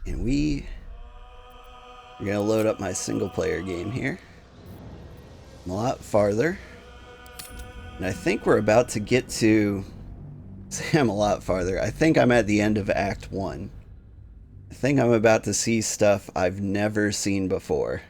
And we're gonna load up my single player game here. I'm a lot farther. And I think we're about to get to... Say I'm a lot farther. I think I'm at the end of Act 1. I think I'm about to see stuff I've never seen before.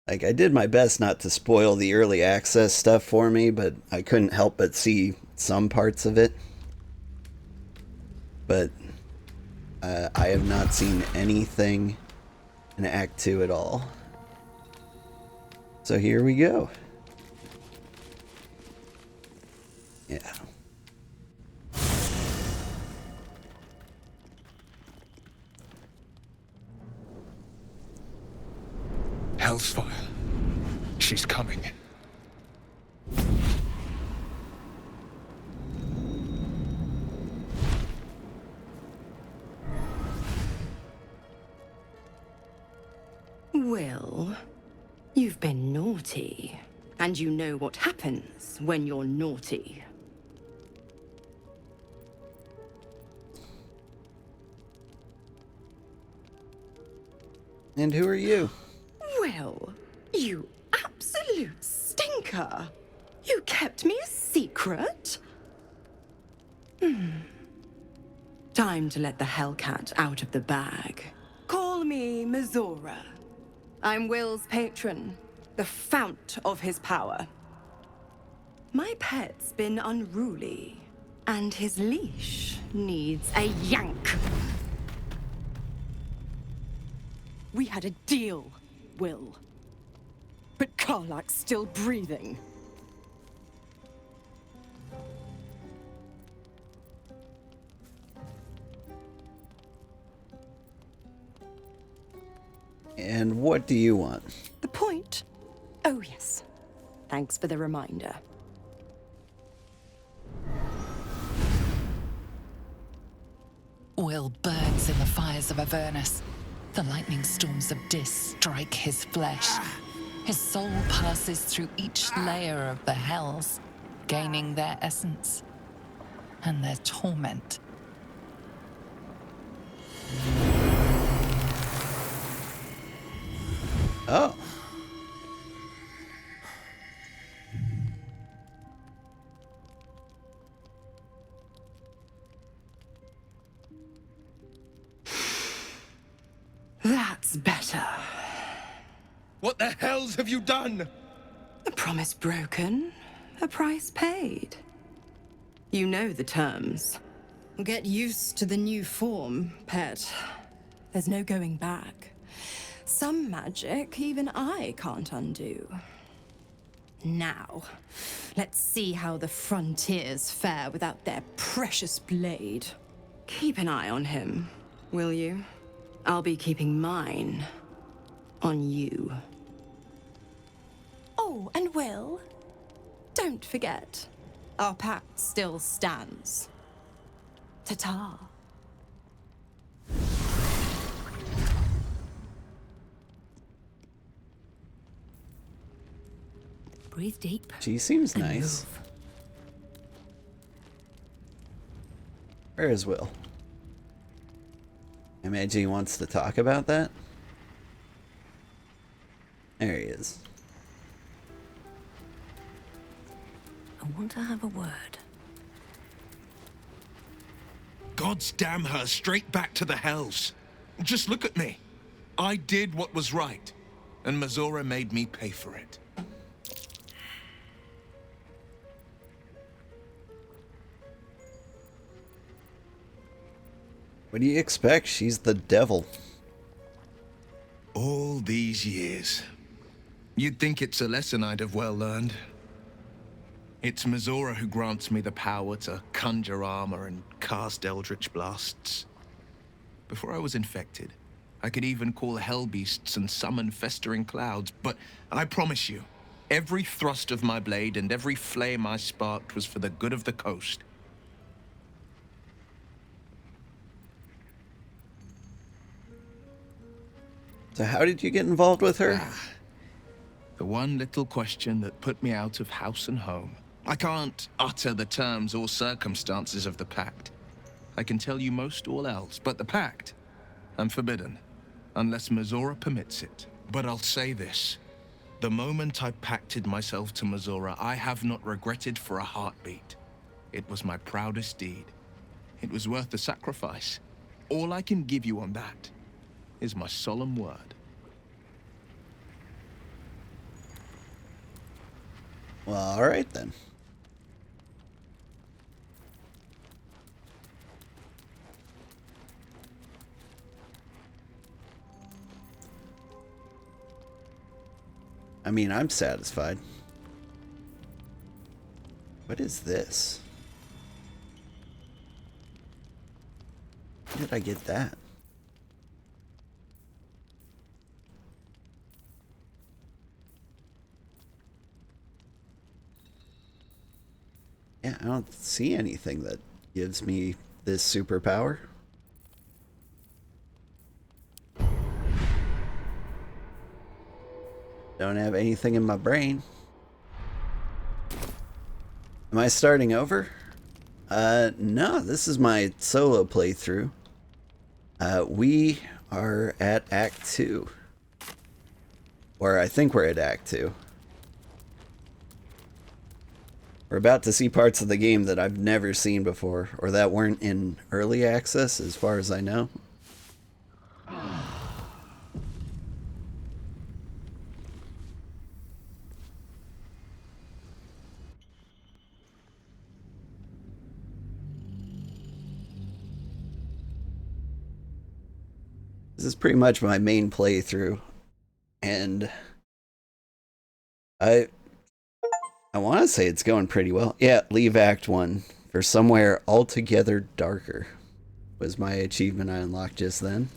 Like, I did my best not to spoil the early access stuff for me, but I couldn't help but see some parts of it. But I have not seen anything in Act 2 at all. So here we go. Yeah. Hellsfire. She's coming. Wyll, you've been naughty, and you know what happens when you're naughty. And who are you? Wyll, you absolute stinker! You kept me a secret? Time to let the Hellcat out of the bag. Call me Mizora. I'm Wyll's patron, the fount of his power. My pet's been unruly, and his leash needs a yank. We had a deal, Wyll. But Karlach's still breathing. And what do you want? The point? Oh, yes. Thanks for the reminder. Wyll burns in the fires of Avernus. The lightning storms of Dis strike his flesh. His soul passes through each layer of the hells, gaining their essence and their torment. Oh. That's better. What the hells have you done? A promise broken, a price paid. You know the terms. Get used to the new form, pet. There's no going back. Some magic even I can't undo. Now, let's see how the frontiers fare without their precious blade. Keep an eye on him, will you? I'll be keeping mine on you. Oh, and Wyll, don't forget, our pact still stands. Ta-ta. Breathe deep. She seems and nice. move. Where is Wyll? I imagine he wants to talk about that. There he is. I want to have a word. God's damn her straight back to the hells. Just look at me. I did what was right, and Mizora made me pay for it. What do you expect? She's the devil. All these years. You'd think it's a lesson I'd have well learned. It's Mizora who grants me the power to conjure armor and cast eldritch blasts. Before I was infected, I could even call hell beasts and summon festering clouds, but I promise you, every thrust of my blade and every flame I sparked was for the good of the coast. So how did you get involved with her? The one little question that put me out of house and home. I can't utter the terms or circumstances of the pact. I can tell you most all else, but the pact, I'm forbidden, unless Mizora permits it. But I'll say this. The moment I pacted myself to Mizora, I have not regretted for a heartbeat. It was my proudest deed. It was worth the sacrifice. All I can give you on that is my solemn word. Well, alright then. I mean, I'm satisfied. What is this? How did I get that? Yeah, I don't see anything that gives me this superpower. Don't have anything in my brain. Am I starting over? No, this is my solo playthrough. We are at Act 2. Or I think we're at Act 2. We're about to see parts of the game that I've never seen before, or that weren't in early access, as far as I know. This is pretty much my main playthrough, and I want to say it's going pretty well. Yeah, leave Act 1 for somewhere altogether darker was my achievement I unlocked just then.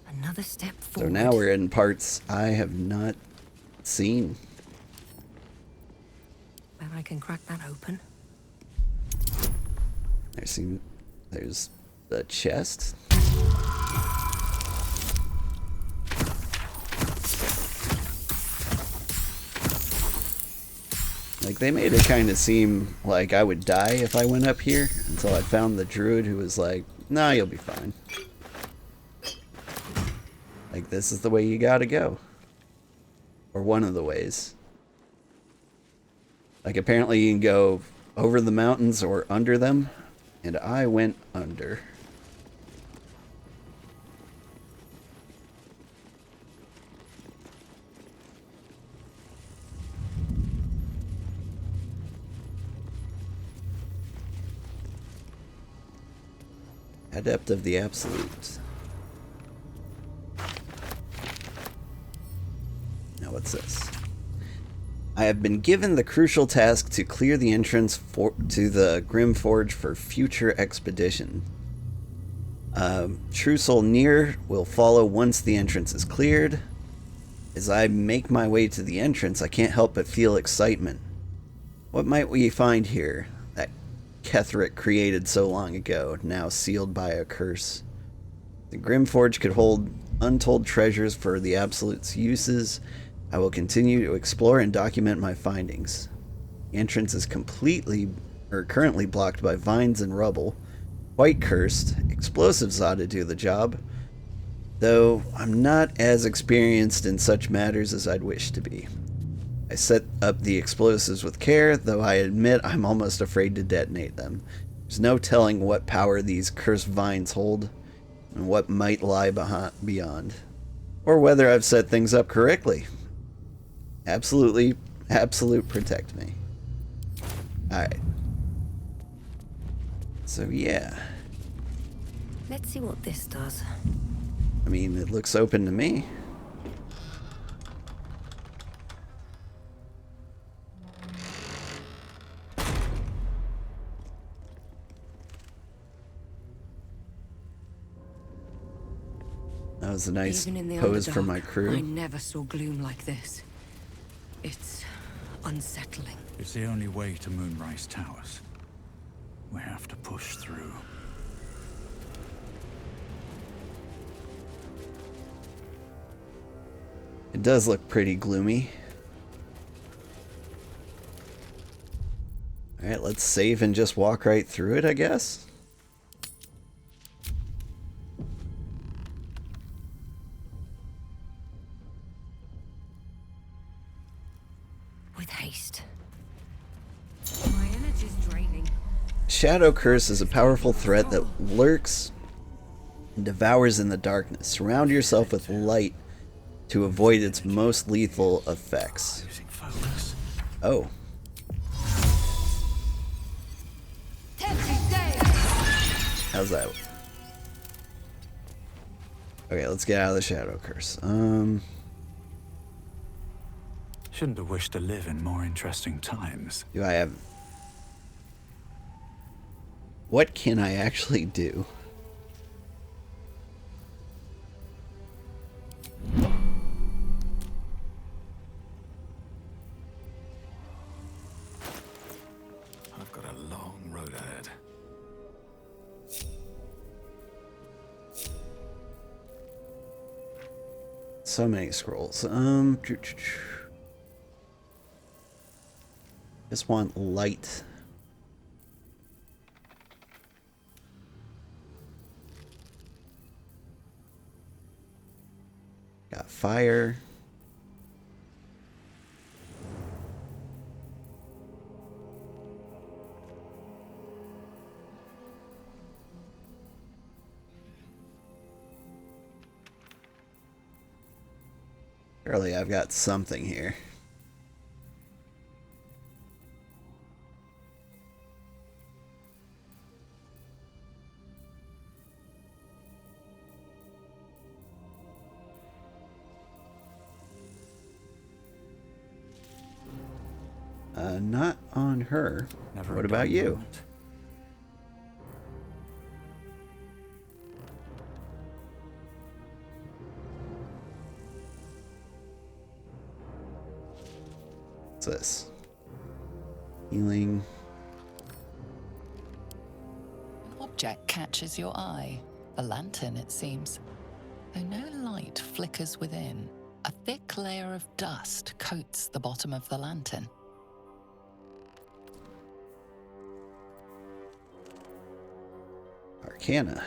Another step forward. So now we're in parts I have not seen. Bet I can crack that open. There's the chest. Like, they made it kind of seem like I would die if I went up here until I found the Druid who was like, nah, you'll be fine. Like, this is the way you gotta go. Or one of the ways. Like, apparently you can go over the mountains or under them, and I went under. Adept of the Absolute. Now what's this? I have been given the crucial task to clear the entrance to the Grim Forge for future expedition. True Soul Near will follow once the entrance is cleared. As I make my way to the entrance, I can't help but feel excitement. What might we find here that Ketheric created so long ago, now sealed by a curse? The Grim Forge could hold untold treasures for the Absolute's uses. I will continue to explore and document my findings. The entrance is currently blocked by vines and rubble. Quite cursed. Explosives ought to do the job. Though I'm not as experienced in such matters as I'd wish to be. I set up the explosives with care, though I admit I'm almost afraid to detonate them. There's no telling what power these cursed vines hold, and what might lie beyond. Or whether I've set things up correctly. Absolute protect me. Alright. So yeah. Let's see what this does. I mean, it looks open to me. That was a nice pose for my crew. I never saw gloom like this. It's unsettling. It's the only way to Moonrise Towers. We have to push through. It does look pretty gloomy. Alright, let's save and just walk right through it, I guess. With haste. My energy's draining. Shadow Curse is a powerful threat that lurks and devours in the darkness. Surround yourself with light to avoid its most lethal effects. Losing focus. Oh. How's that? Okay, let's get out of the Shadow Curse. Shouldn't have wished to live in more interesting times. Do I have... What can I actually do? I've got a long road ahead. So many scrolls. Just want light. Got fire. Surely I've got something here. Not on her. Never What a about dull you? moment. What's this? Healing. An object catches your eye. A lantern, it seems. Though no light flickers within, a thick layer of dust coats the bottom of the lantern. Arcana.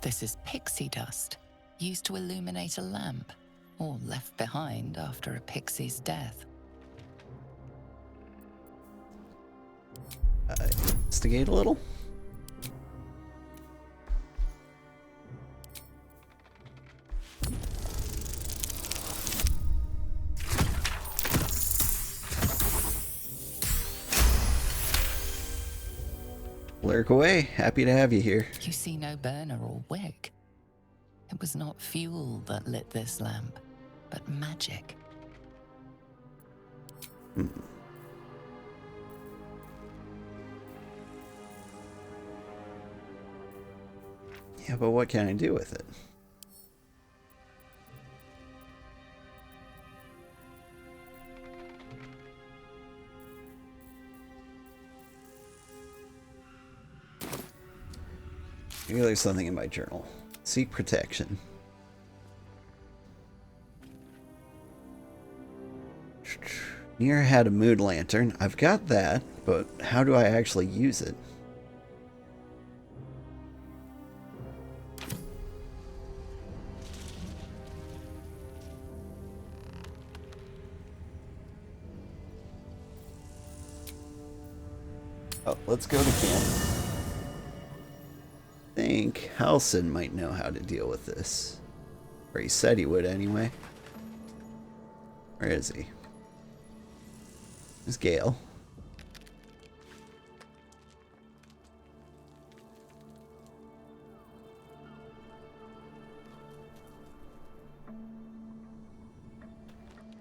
This is pixie dust, used to illuminate a lamp, or left behind after a pixie's death. Investigate a little. Lurk away. Happy to have you here. You see no burner or wick. It was not fuel that lit this lamp, but magic. Yeah, but what can I do with it? Maybe there's something in my journal. Seek protection. Nier had a mood lantern. I've got that, but how do I actually use it? Oh, let's go to camp. I think Halsin might know how to deal with this. Or he said he would anyway. Where is he? There's Gale.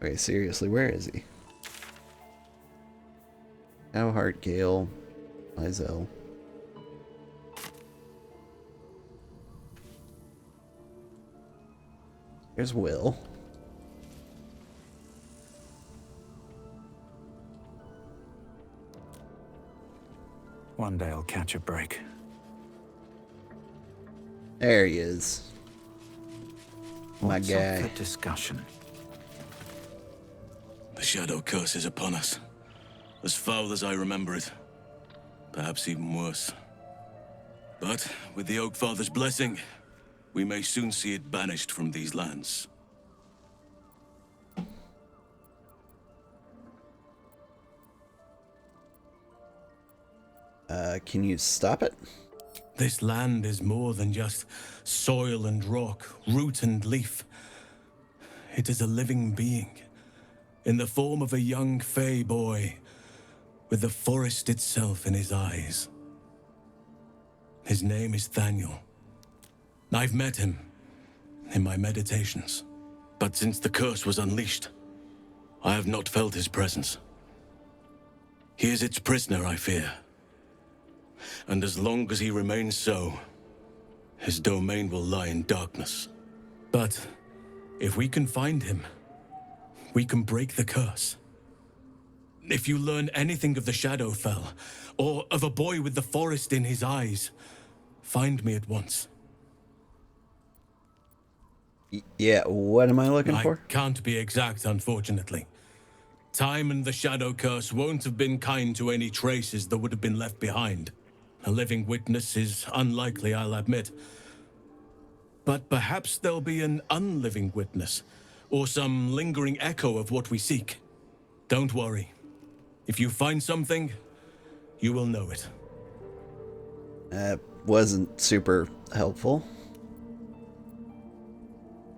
Okay, seriously, where is he? Sugarheart, Gale, Wyll. There's Wyll. One day I'll catch a break. There he is. My What's guy. up for discussion? The shadow curse is upon us. As foul as I remember it. Perhaps even worse. But with the Oak Father's blessing, we may soon see it banished from these lands. Can you stop it? This land is more than just soil and rock, root and leaf. It is a living being, in the form of a young fey boy, with the forest itself in his eyes. His name is Thaniel. I've met him in my meditations, but since the curse was unleashed, I have not felt his presence. He is its prisoner, I fear. And as long as he remains so, his domain will lie in darkness. But if we can find him, we can break the curse. If you learn anything of the Shadowfell, or of a boy with the forest in his eyes, find me at once. Yeah, what am I looking I for? can't be exact, unfortunately. Time and the Shadow Curse won't have been kind to any traces that would have been left behind. A living witness is unlikely, I'll admit. But perhaps there'll be an unliving witness, or some lingering echo of what we seek. Don't worry. If you find something, you will know it. That wasn't super helpful.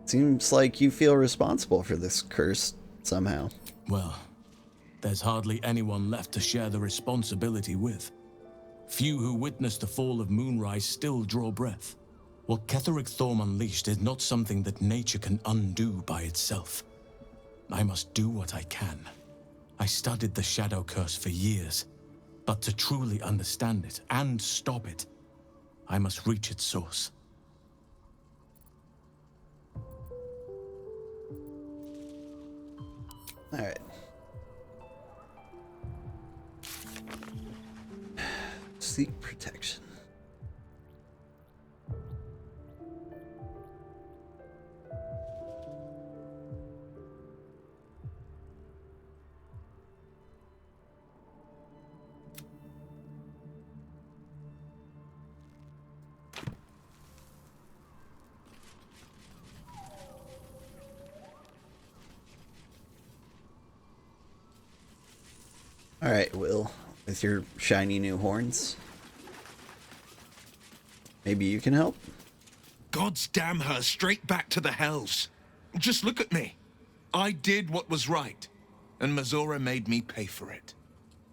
Seems like you feel responsible for this curse somehow. Well, there's hardly anyone left to share the responsibility with. Few who witnessed the fall of Moonrise still draw breath. What Ketheric Thorm unleashed is not something that nature can undo by itself. I must do what I can. I studied the Shadow Curse for years, but to truly understand it and stop it, I must reach its source. All right. Seek protection. All right, Wyll, with your shiny new horns. Maybe you can help? God's damn her straight back to the hells. Just look at me. I did what was right, and Mazora made me pay for it.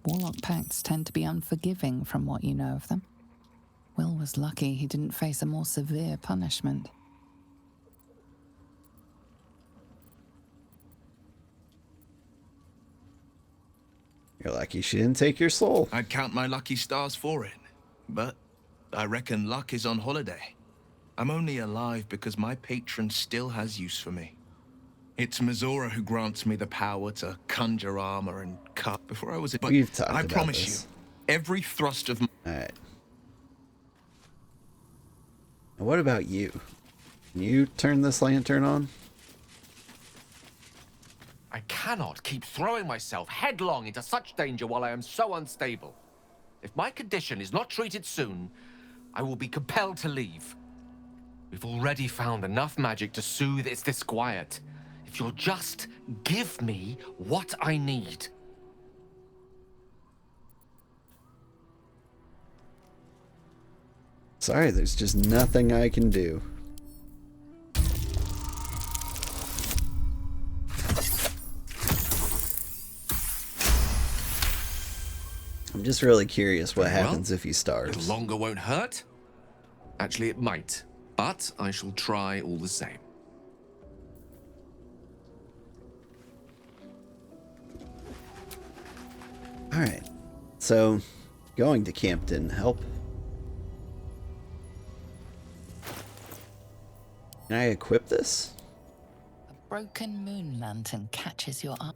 Warlock pacts tend to be unforgiving from what you know of them. Wyll was lucky he didn't face a more severe punishment. You're lucky she didn't take your soul. I'd count my lucky stars for it, but I reckon luck is on holiday. I'm only alive because my patron still has use for me. It's Mazora who grants me the power to conjure armor and cut before I was... But We've talked I about promise this. you, every thrust of... All right. Now what about you? Can you turn this lantern on? I cannot keep throwing myself headlong into such danger while I am so unstable. If my condition is not treated soon, I will be compelled to leave. We've already found enough magic to soothe its disquiet. If you'll just give me what I need. Sorry, there's just nothing I can do. I'm just really curious what Very well. happens if he A starves. little longer won't hurt. Actually, it might, but I shall try all the same. Alright, so going to camp didn't help. Can I equip this? broken moon lantern catches your eye.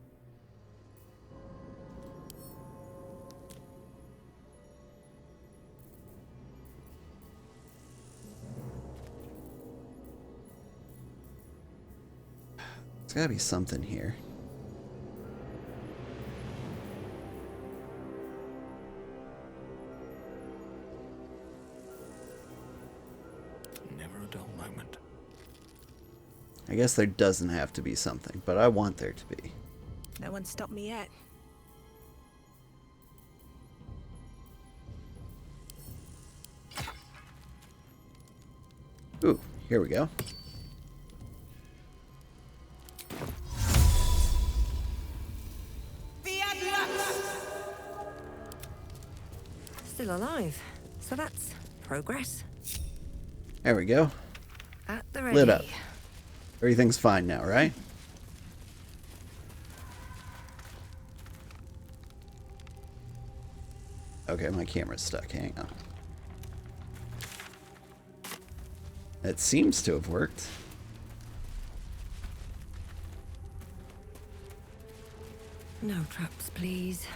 There's gotta be something here. Never a dull moment. I guess there doesn't have to be something, but I want there to be. No one stopped me yet. Ooh, here we go. Still alive. So that's progress. There we go. At the ready. Lit up. Everything's fine now, right? Okay, my camera's stuck. Hang on. It seems to have worked. No traps, please.